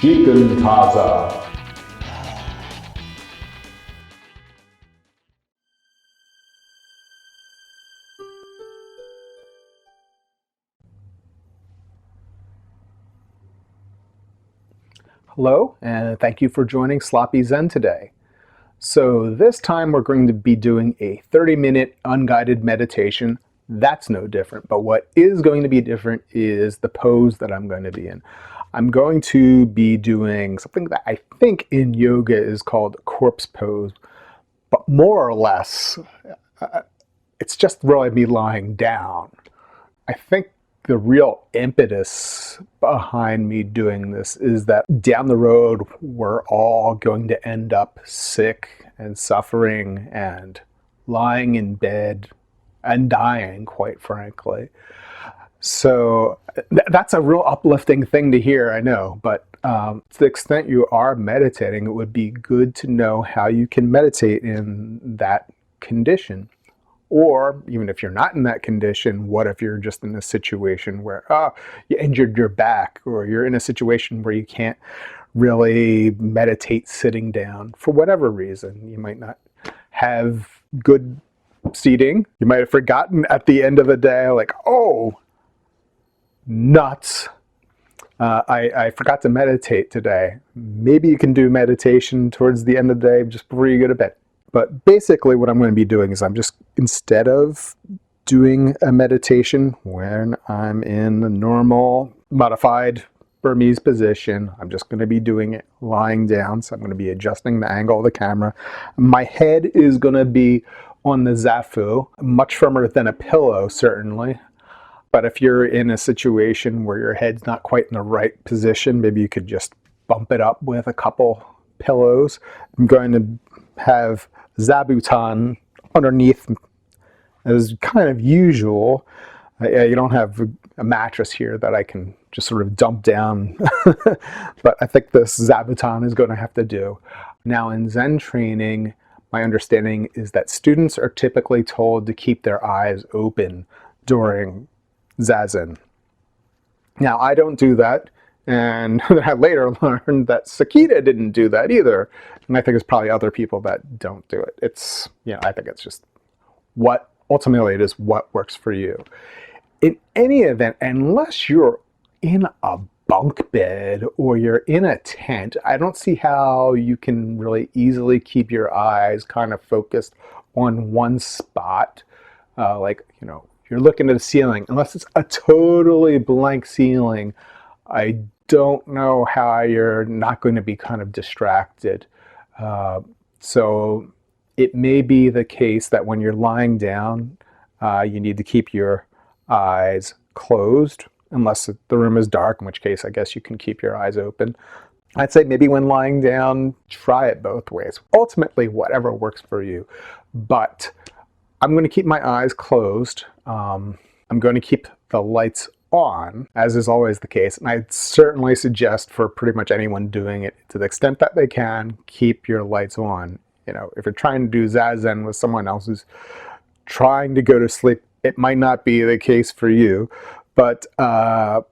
shikantaza. Hello, and thank you for joining Sloppy Zen today. So this time we're going to be doing a 30-minute unguided meditation. That's no different, but what is going to be different is the pose that I'm going to be in. I'm going to be doing something that I think in yoga is called corpse pose, but more or less, it's just really me lying down. I think the real impetus behind me doing this is that down the road, we're all going to end up sick and suffering and lying in bed and dying, quite frankly. So that's a real uplifting thing to hear, I know, but to the extent you are meditating, it would be good to know how you can meditate in that condition. Or even if you're not in that condition, what if you're just in a situation where you injured your back, or you're in a situation where you can't really meditate sitting down for whatever reason. You might not have good seating. You might have forgotten at the end of the day, like, oh, nuts. I forgot to meditate today. Maybe you can do meditation towards the end of the day just before you go to bed. But basically what I'm going to be doing is I'm just, instead of doing a meditation when I'm in the normal modified burmese position, I'm just going to be doing it lying down. So I'm going to be adjusting the angle of the camera. My head is going to be on the zafu, much firmer than a pillow, certainly. But if you're in a situation where your head's not quite in the right position, maybe you could just bump it up with a couple pillows. I'm going to have zabuton underneath as kind of usual. You don't have a mattress here that I can just sort of dump down, but I think this zabuton is going to have to do. Now in Zen training, my understanding is that students are typically told to keep their eyes open during Zazen. Now I don't do that, and I later learned that Sakita didn't do that either. And I think there's probably other people that don't do it. It's, I think it's just ultimately it is what works for you. In any event, unless you're in a bunk bed or you're in a tent, I don't see how you can really easily keep your eyes kind of focused on one spot. You're looking at a ceiling, unless it's a totally blank ceiling. I don't know how you're not going to be kind of distracted. So it may be the case that when you're lying down, you need to keep your eyes closed, unless the room is dark, in which case I guess you can keep your eyes open. I'd say maybe when lying down, try it both ways. Ultimately, whatever works for you. But I'm going to keep my eyes closed. I'm going to keep the lights on, as is always the case. And I'd certainly suggest for pretty much anyone doing it, to the extent that they can, keep your lights on. If you're trying to do Zazen with someone else who's trying to go to sleep, it might not be the case for you. But to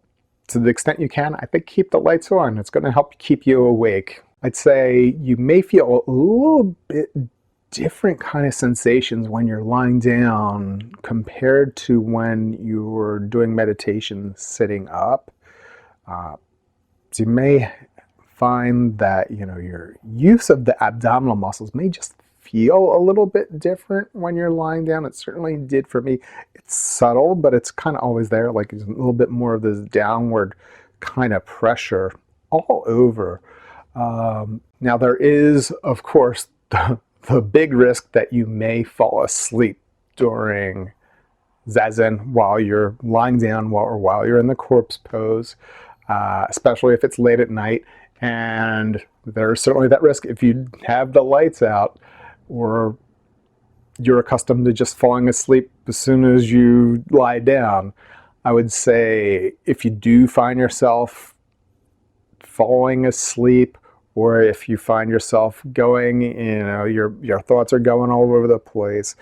the extent you can, I think keep the lights on. It's going to help keep you awake. I'd say you may feel a little bit different kind of sensations when you're lying down compared to when you're doing meditation sitting up. So you may find that your use of the abdominal muscles may just feel a little bit different when you're lying down. It certainly did for me. It's subtle, but it's kind of always there. Like there's a little bit more of this downward kind of pressure all over. Now there is, of course, the big risk that you may fall asleep during Zazen while you're lying down or while you're in the corpse pose, especially if it's late at night. And there's certainly that risk if you have the lights out or you're accustomed to just falling asleep as soon as you lie down. I would say if you do find yourself falling asleep, or if you find yourself going, your thoughts are going all over the place,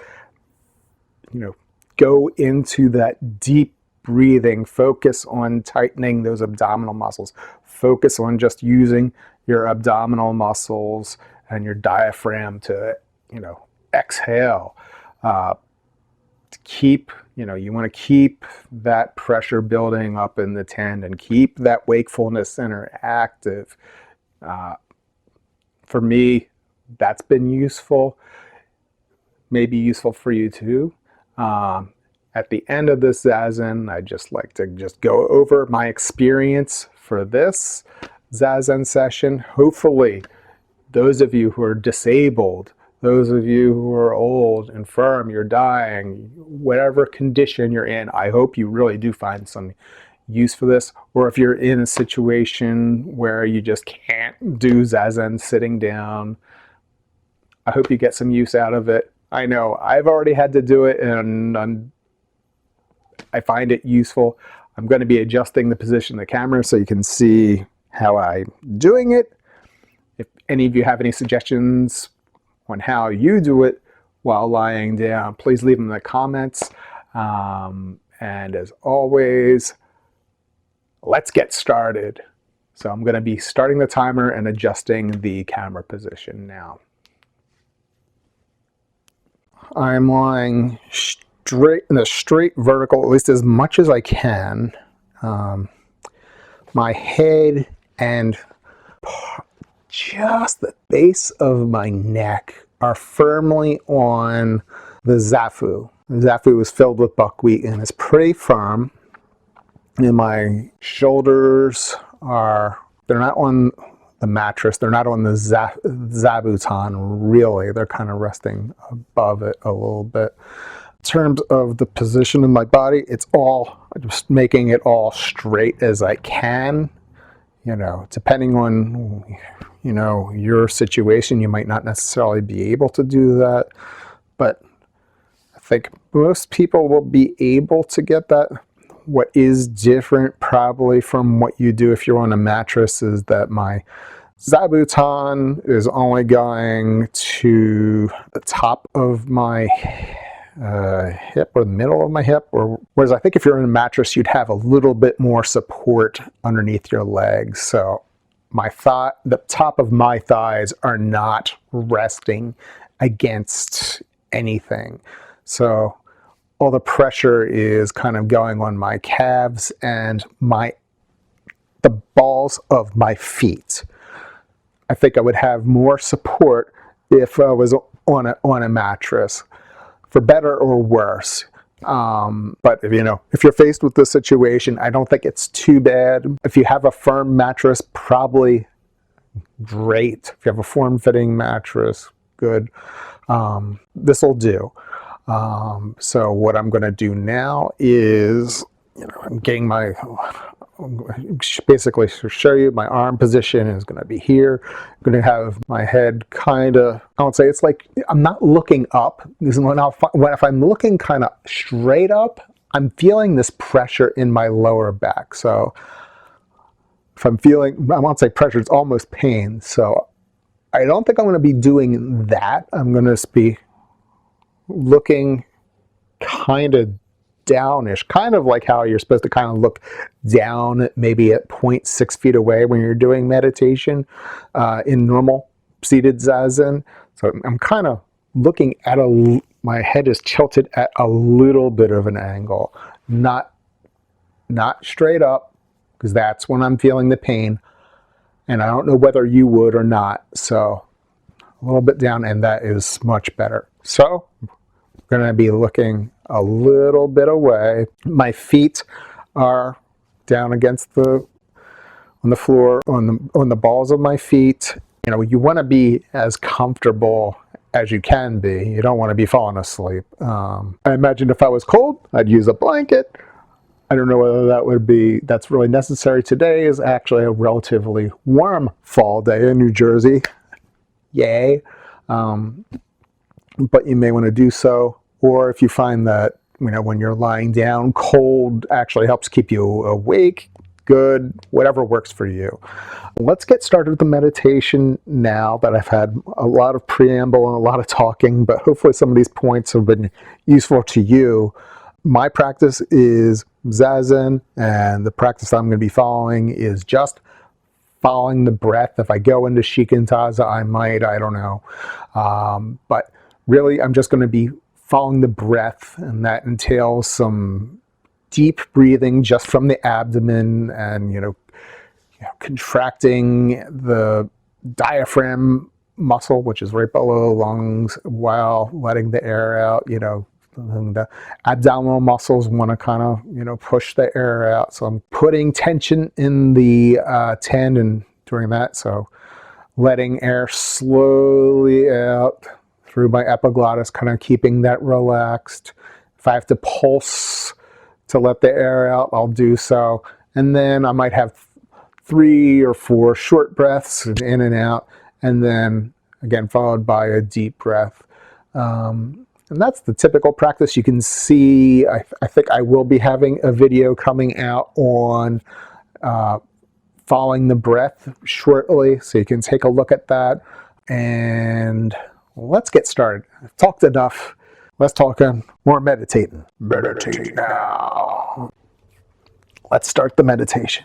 go into that deep breathing, focus on tightening those abdominal muscles, focus on just using your abdominal muscles and your diaphragm to, exhale. To keep, you want to keep that pressure building up in the tendon, keep that wakefulness center active. For me, that's been useful, maybe useful for you too. At the end of this Zazen, I just like to just go over my experience for this Zazen session. Hopefully, those of you who are disabled, those of you who are old, infirm, you're dying, whatever condition you're in, I hope you really do find some use for this. Or if you're in a situation where you just can't do Zazen sitting down, I hope you get some use out of it. I know I've already had to do it, and I find it useful. I'm going to be adjusting the position of the camera so you can see how I'm doing it. If any of you have any suggestions on how you do it while lying down, please leave them in the comments. And as always, let's get started. So I'm going to be starting the timer and adjusting the camera position now. I'm lying straight in a straight vertical, at least as much as I can. My head and just the base of my neck are firmly on the zafu. The zafu is filled with buckwheat and it's pretty firm. And my shoulders they're not on the mattress, they're not on the zabuton really, they're kind of resting above it a little bit. In terms of the position of my body, it's all just making it all straight as I can. Depending on your situation, you might not necessarily be able to do that, but I think most people will be able to get that. What is different probably from what you do if you're on a mattress is that my zabuton is only going to the top of my hip or the middle of my hip, whereas I think if you're in a mattress, you'd have a little bit more support underneath your legs. So the top of my thighs are not resting against anything. So all the pressure is kind of going on my calves and the balls of my feet. I think I would have more support if I was on a mattress, for better or worse. But if you're faced with this situation, I don't think it's too bad. If you have a firm mattress, probably great. If you have a form-fitting mattress, good. This will do. So what I'm going to do now is, I'm getting basically to show you my arm position is going to be here. I'm going to have my head kind of, I would say it's like I'm not looking up, because if I'm looking kind of straight up, I'm feeling this pressure in my lower back. So if I'm feeling, I won't say pressure, it's almost pain. So I don't think I'm going to be doing that. I'm going to be looking kind of downish, kind of like how you're supposed to kind of look down maybe at 0.6 feet away when you're doing meditation in normal seated Zazen. So I'm kind of looking at my head is tilted at a little bit of an angle, not straight up, because that's when I'm feeling the pain, and I don't know whether you would or not. So a little bit down, and that is much better. So I'm going to be looking a little bit away. My feet are down against on the floor, on the balls of my feet. You want to be as comfortable as you can be. You don't want to be falling asleep. I imagine if I was cold, I'd use a blanket. I don't know whether that's really necessary. Today is actually a relatively warm fall day in New Jersey. Yay. But you may want to do so. Or if you find that, when you're lying down, cold actually helps keep you awake, good, whatever works for you. Let's get started with the meditation now that I've had a lot of preamble and a lot of talking, but hopefully some of these points have been useful to you. My practice is Zazen, and the practice I'm going to be following is just following the breath. If I go into shikantaza, I might, I don't know. But really, I'm just going to be following the breath, and that entails some deep breathing just from the abdomen, and contracting the diaphragm muscle, which is right below the lungs, while letting the air out. The abdominal muscles want to kind of push the air out, so I'm putting tension in the tendon during that. So letting air slowly out through my epiglottis, kind of keeping that relaxed. If I have to pulse to let the air out, I'll do so. And then I might have 3 or 4 short breaths in and out, and then again followed by a deep breath. And that's the typical practice. You can see, I think I will be having a video coming out on following the breath shortly, so you can take a look at that. And let's get started. I've talked enough. Let's talk more meditating. Meditate now. Let's start the meditation.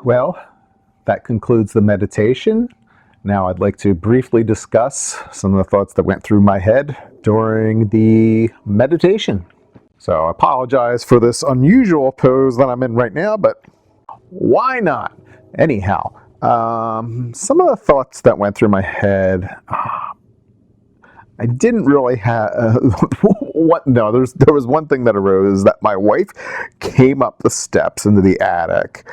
Well, that concludes the meditation. Now I'd like to briefly discuss some of the thoughts that went through my head during the meditation. So I apologize for this unusual pose that I'm in right now, but why not? Anyhow, some of the thoughts that went through my head, I didn't really have. There was one thing that arose, that my wife came up the steps into the attic,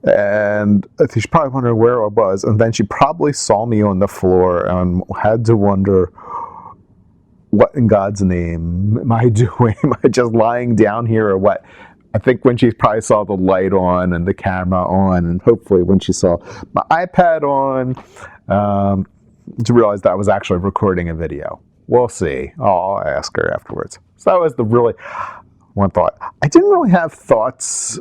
and she's probably wondering where I was, and then she probably saw me on the floor and had to wonder, what in God's name am I doing? Am I just lying down here or what? I think when she probably saw the light on and the camera on, and hopefully when she saw my iPad on, to realize that I was actually recording a video. We'll see. I'll ask her afterwards. So that was the really one thought. I didn't really have thoughts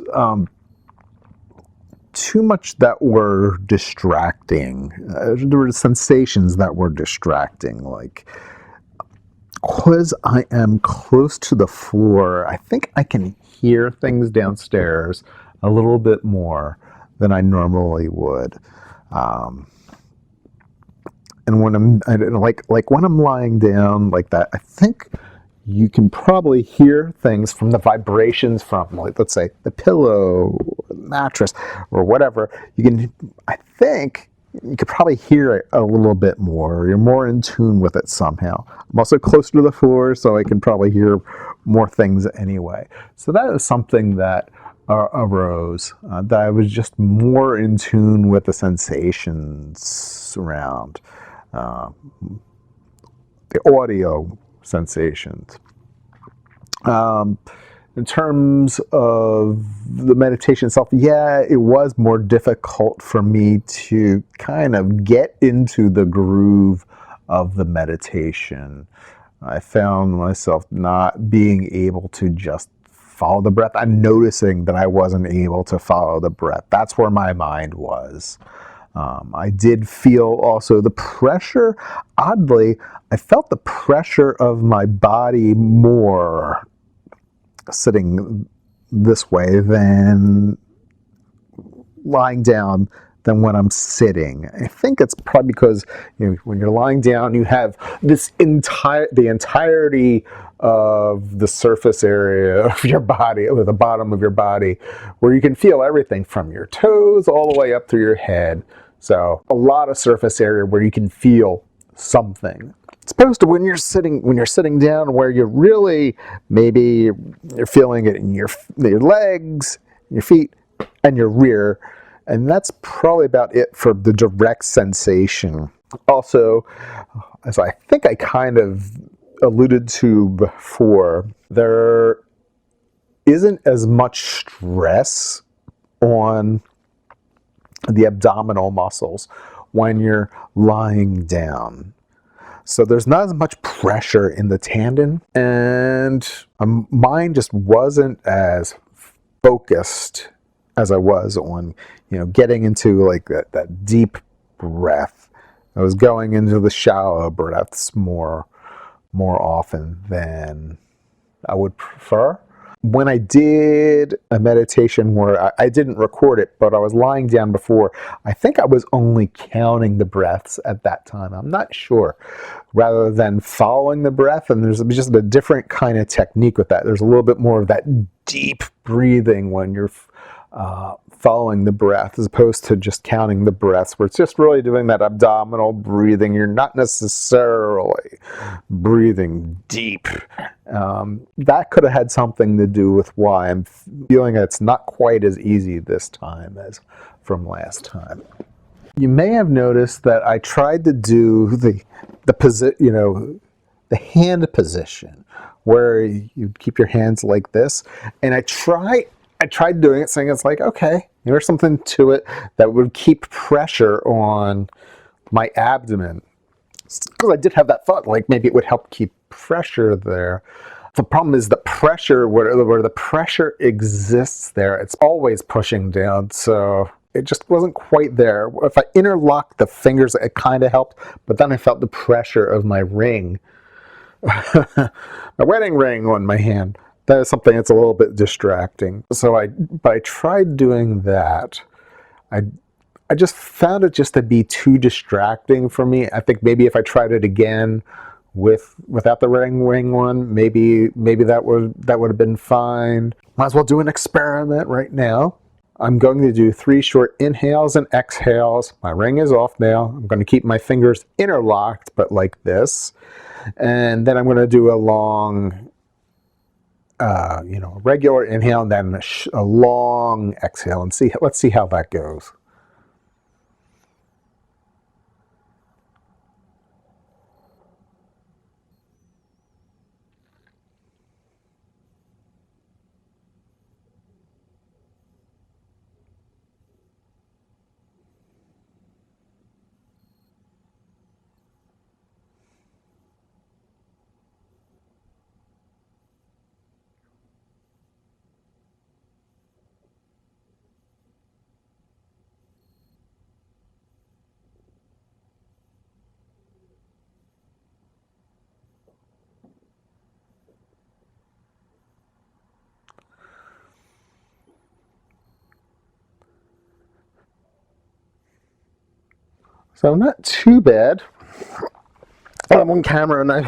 too much that were distracting. There were sensations that were distracting, like, because I am close to the floor, I think I can hear things downstairs a little bit more than I normally would. And when I'm when I'm lying down like that, I think you can probably hear things from the vibrations from, like, let's say, the pillow, or the mattress, or whatever. I think you could probably hear it a little bit more. You're more in tune with it somehow. I'm also closer to the floor, so I can probably hear more things anyway. So that is something that arose, that I was just more in tune with the sensations around. The audio sensations. In terms of the meditation itself, yeah, it was more difficult for me to kind of get into the groove of the meditation. I found myself not being able to just follow the breath. I'm noticing that I wasn't able to follow the breath. That's where my mind was. I did feel also the pressure. Oddly, I felt the pressure of my body more sitting this way than lying down than when I'm sitting. I think it's probably because, when you're lying down, you have the entirety of the surface area of your body, or the bottom of your body, where you can feel everything from your toes all the way up through your head. So a lot of surface area where you can feel something. As opposed to when you're sitting down, where you're really, maybe you're feeling it in your legs, your feet, and your rear. And that's probably about it for the direct sensation. Also, as I think I kind of alluded to before, there isn't as much stress on the abdominal muscles when you're lying down. So there's not as much pressure in the tendon, and my mind just wasn't as focused as I was on, getting into like that deep breath. I was going into the shallow breaths more often than I would prefer. When I did a meditation where I didn't record it, but I was lying down before, I think I was only counting the breaths at that time. I'm not sure. Rather than following the breath, and there's just a different kind of technique with that. There's a little bit more of that deep breathing when you're following the breath, as opposed to just counting the breaths, where it's just really doing that abdominal breathing. You're not necessarily breathing deep. That could have had something to do with why I'm feeling it's not quite as easy this time as from last time. You may have noticed that I tried to do the hand position, where you keep your hands like this, and I tried doing it, saying it's like, okay, there's something to it that would keep pressure on my abdomen. Because I did have that thought, like maybe it would help keep pressure there. The problem is the pressure, where the pressure exists there, it's always pushing down, so it just wasn't quite there. If I interlocked the fingers, it kind of helped, but then I felt the pressure of my ring, my wedding ring on my hand. That is something that's a little bit distracting. So I tried doing that. I just found it just to be too distracting for me. I think maybe if I tried it again without the ring one, maybe that would have been fine. Might as well do an experiment right now. I'm going to do 3 short inhales and exhales. My ring is off now. I'm going to keep my fingers interlocked, but like this. And then I'm going to do a long, regular inhale and then a long exhale, and let's see how that goes. So not too bad. I'm on camera, and I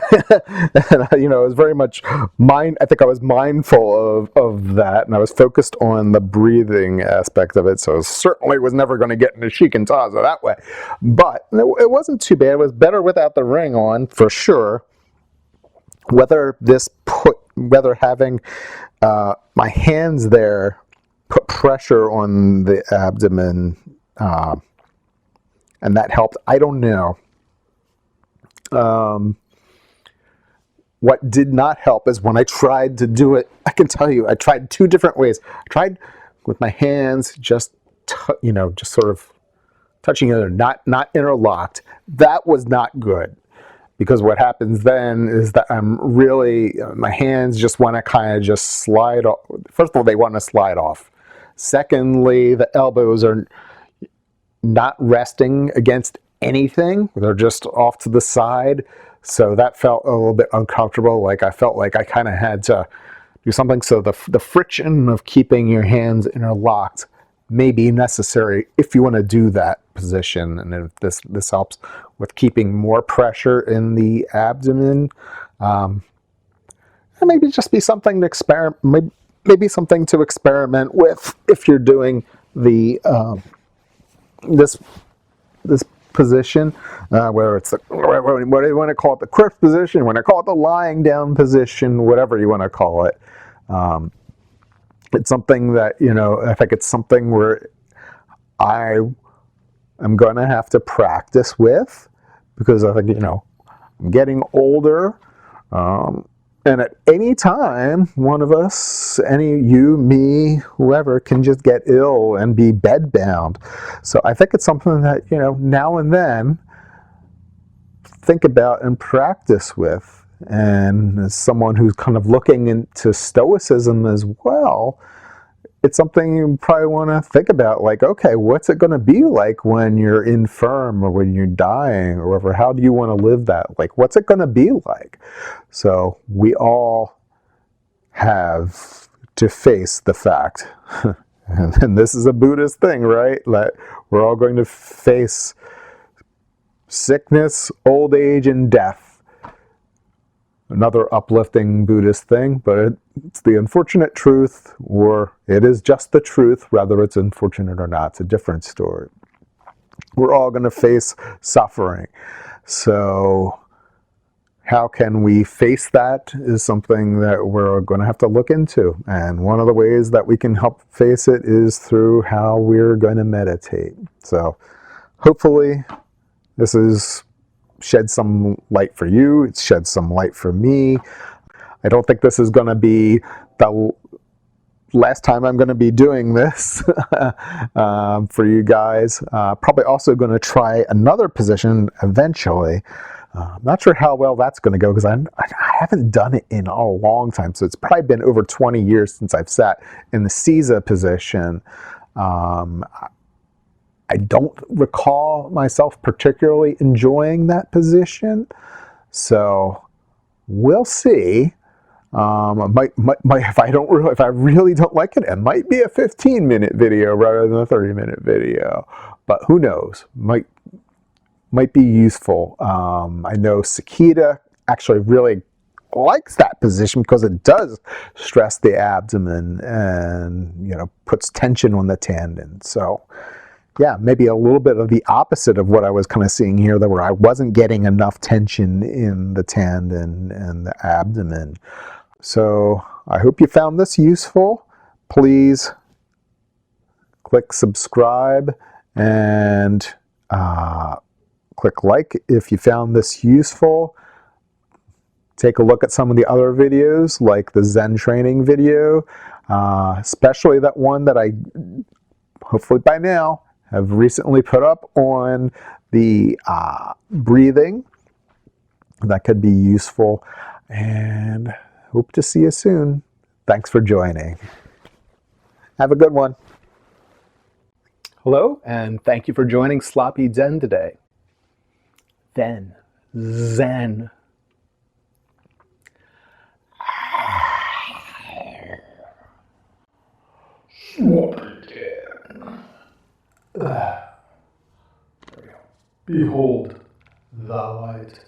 was very much I think I was mindful of that, and I was focused on the breathing aspect of it. So certainly was never going to get into shikantaza that way, but it wasn't too bad. It was better without the ring on for sure. Whether having my hands there put pressure on the abdomen, and that helped, I don't know. What did not help is when I tried to do it. I can tell you, I tried 2 different ways. I tried with my hands, just sort of touching it, not interlocked. That was not good, because what happens then is that my hands just want to kind of just slide off. First of all, they want to slide off. Secondly, the elbows are not resting against anything. They're just off to the side. So that felt a little bit uncomfortable. Like I felt like I kind of had to do something. So the friction of keeping your hands interlocked may be necessary if you want to do that position. And if this helps with keeping more pressure in the abdomen, and maybe just be something to experiment. Maybe something to experiment with if you're doing the this position, whether it's what do you want to call it, the crook position, you want to call it the lying down position, whatever you want to call it. It's something that, I think it's something where I am going to have to practice with, because I think, I'm getting older. And at any time, one of us, you, me, whoever, can just get ill and be bedbound. So I think it's something that, now and then think about and practice with. And as someone who's kind of looking into Stoicism as well, it's something you probably want to think about, like, okay, what's it going to be like when you're infirm or when you're dying or whatever? How do you want to live that? Like, what's it going to be like? So we all have to face the fact, and this is a Buddhist thing, right? That we're all going to face sickness, old age, and death. Another uplifting Buddhist thing, but it's the unfortunate truth, or it is just the truth, whether it's unfortunate or not. It's a different story. We're all going to face suffering. So how can we face that is something that we're going to have to look into. And one of the ways that we can help face it is through how we're going to meditate. So hopefully this is shed some light for you. It's shed some light for me. I don't think this is going to be the last time I'm going to be doing this for you guys. Probably also going to try another position eventually. I'm not sure how well that's going to go, because I haven't done it in a long time. So it's probably been over 20 years since I've sat in the Caesar position. I don't recall myself particularly enjoying that position, so we'll see. If I really don't like it, it might be a 15-minute video rather than a 30-minute video. But who knows? Might be useful. I know Sakita actually really likes that position because it does stress the abdomen and, you know, puts tension on the tendon. So yeah, maybe a little bit of the opposite of what I was kind of seeing here, where I wasn't getting enough tension in the tendon and the abdomen. So I hope you found this useful. Please click subscribe and click like if you found this useful. Take a look at some of the other videos, like the Zen training video, especially that one that I, hopefully by now, have recently put up on the breathing. That could be useful, and hope to see you soon. Thanks for joining. Have a good one. Hello, and thank you for joining Sloppy Zen today. Zen. Behold the light.